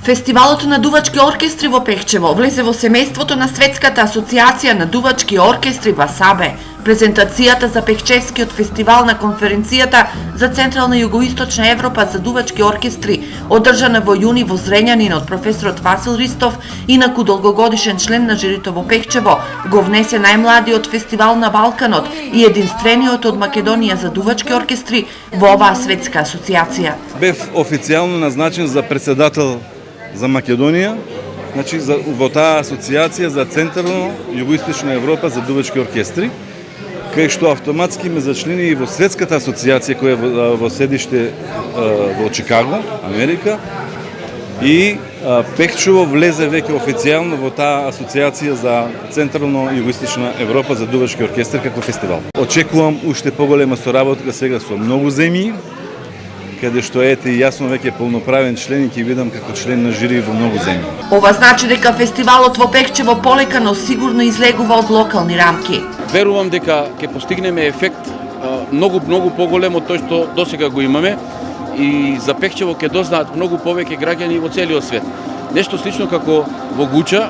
Фестивалот на дувачки оркестри во Пехчево влезе во семејството на Светската асоциација на дувачки оркестри ВАСАБЕ. Презентацијата за Пехчевскиот фестивал на конференцијата за Централна и Југоисточна Европа за дувачки оркестри, одржана во јуни во Зрењанин од професорот Васил Ристов, инаку долгогодишен член на жирито во Пехчево, го внесе најмладиот фестивал на Балканот и единствениот од Македонија за дувачки оркестри во оваа светска асоциација. Бев официјално назначен за председател за Македонија, значи во таа асоциација за Централно Југоисточна Европа за дувачки оркестри, кај што автоматски ме зачлени и во Светската асоциација која е во седиште во Чикаго, Америка, и Пехчево влезе веќе официјално во таа асоциација за Централно Југоисточна Европа за дувачки оркестри како фестивал. Очекувам уште поголема соработка сега со многу земји, каде што ете и јас сум веќе полноправен член и ќе видам како член на жири во многу земји. Ова значи дека фестивалот во Пехчево полека, но сигурно излегува од локални рамки. Верувам дека ќе постигнеме ефект многу поголем од тој што досега го имаме и за Пехчево ќе дознаат многу повеќе граѓани во целиот свет. Нешто слично како во Гуча,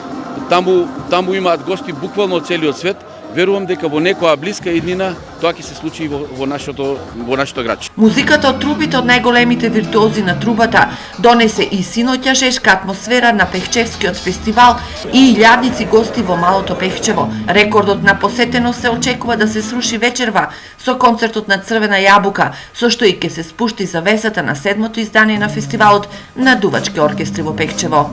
таму имаат гости буквално од целиот свет. Верувам дека во некоја блиска иднина тоа ќе се случи и во нашето градче. Музиката од трубите од најголемите виртуози на трубата донесе и синоќа жешка атмосфера на Пехчевскиот фестивал и илјадници гости во малото Пехчево. Рекордот на посетеност се очекува да се сруши вечерва со концертот на Црвена јабука, со што и ќе се спушти завесата на 7-то издание на фестивалот на дувачки оркестри во Пехчево.